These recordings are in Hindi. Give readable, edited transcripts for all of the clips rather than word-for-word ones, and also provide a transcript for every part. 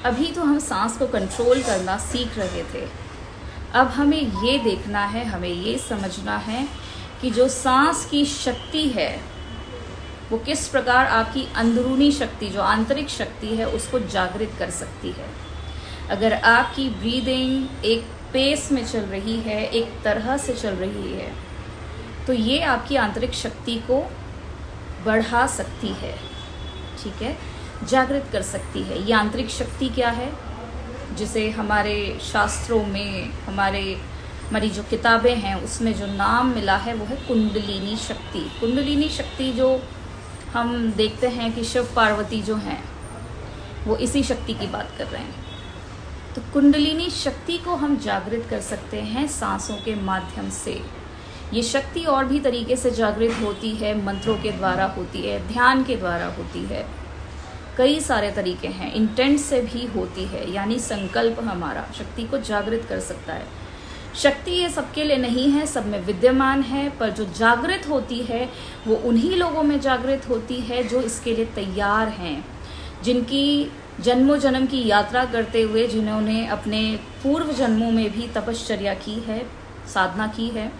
अभी तो हम सांस को कंट्रोल करना सीख रहे थे, अब हमें ये देखना है, हमें ये समझना है कि जो सांस की शक्ति है वो किस प्रकार आपकी अंदरूनी शक्ति, जो आंतरिक शक्ति है, उसको जागृत कर सकती है। अगर आपकी ब्रीदिंग एक पेस में चल रही है, एक तरह से चल रही है, तो ये आपकी आंतरिक शक्ति को बढ़ा सकती है, ठीक है, जागृत कर सकती है। ये आंतरिक शक्ति क्या है, जिसे हमारे शास्त्रों में, हमारी जो किताबें हैं उसमें जो नाम मिला है वो है कुंडलिनी शक्ति। कुंडलिनी शक्ति जो हम देखते हैं कि शिव पार्वती जो हैं वो इसी शक्ति की बात कर रहे हैं। तो कुंडलिनी शक्ति को हम जागृत कर सकते हैं सांसों के माध्यम से। ये शक्ति और भी तरीके से जागृत होती है, मंत्रों के द्वारा होती है, ध्यान के द्वारा होती है, कई सारे तरीके हैं, इंटेंट से भी होती है, यानी संकल्प हमारा शक्ति को जागृत कर सकता है। शक्ति ये सबके लिए नहीं है, सब में विद्यमान है, पर जो जागृत होती है वो उन्हीं लोगों में जागृत होती है जो इसके लिए तैयार हैं, जिनकी जन्मों जन्म की यात्रा करते हुए, जिन्होंने अपने पूर्व जन्मों में भी तपश्चर्या की है, साधना की है,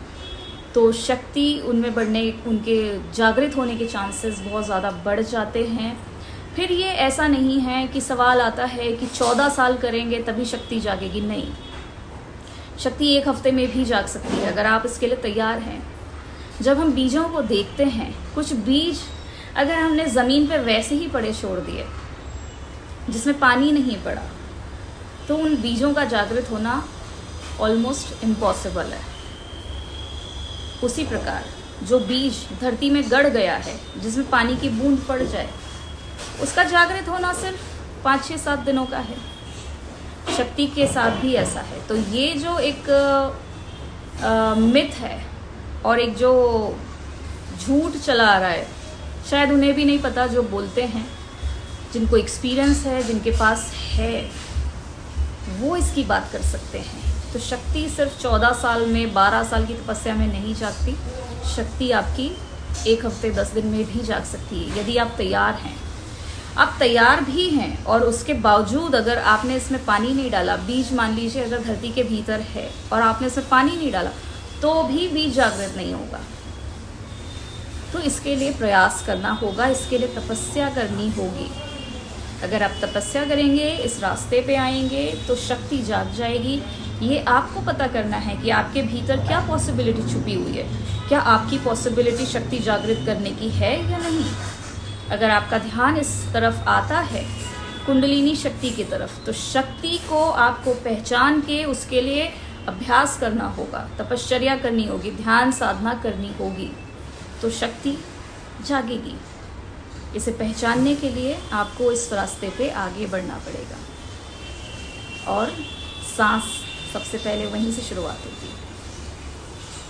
तो शक्ति उनमें बढ़ने, उनके जागृत होने के चांसेस बहुत ज़्यादा बढ़ जाते हैं। फिर ये ऐसा नहीं है कि सवाल आता है कि 14 साल करेंगे तभी शक्ति जागेगी, नहीं, शक्ति एक हफ्ते में भी जाग सकती है अगर आप इसके लिए तैयार हैं। जब हम बीजों को देखते हैं, कुछ बीज अगर हमने ज़मीन पे वैसे ही पड़े छोड़ दिए, जिसमें पानी नहीं पड़ा, तो उन बीजों का जागृत होना ऑलमोस्ट इम्पॉसिबल है। उसी प्रकार जो बीज धरती में गड़ गया है, जिसमें पानी की बूंद पड़ जाए, उसका जागृत होना सिर्फ 5-6-7 दिनों का है। शक्ति के साथ भी ऐसा है। तो ये जो एक मिथ है और एक जो झूठ चला आ रहा है, शायद उन्हें भी नहीं पता जो बोलते हैं, जिनको एक्सपीरियंस है, जिनके पास है, वो इसकी बात कर सकते हैं। तो शक्ति सिर्फ 14 साल में, 12 साल की तपस्या में नहीं जागती। शक्ति आपकी एक हफ्ते 10 दिन में भी जाग सकती है, यदि आप तैयार हैं। आप तैयार भी हैं और उसके बावजूद अगर आपने इसमें पानी नहीं डाला, बीज मान लीजिए अगर धरती के भीतर है और आपने इसमें पानी नहीं डाला, तो भी बीज जागृत नहीं होगा। तो इसके लिए प्रयास करना होगा, इसके लिए तपस्या करनी होगी। अगर आप तपस्या करेंगे, इस रास्ते पे आएंगे, तो शक्ति जाग जाएगी। ये आपको पता करना है कि आपके भीतर क्या पॉसिबिलिटी छुपी हुई है, क्या आपकी पॉसिबिलिटी शक्ति जागृत करने की है या नहीं। अगर आपका ध्यान इस तरफ आता है, कुंडलिनी शक्ति की तरफ, तो शक्ति को आपको पहचान के उसके लिए अभ्यास करना होगा, तपश्चर्या करनी होगी, ध्यान साधना करनी होगी, तो शक्ति जागेगी। इसे पहचानने के लिए आपको इस रास्ते पे आगे बढ़ना पड़ेगा और सांस सबसे पहले वहीं से शुरुआत होती है।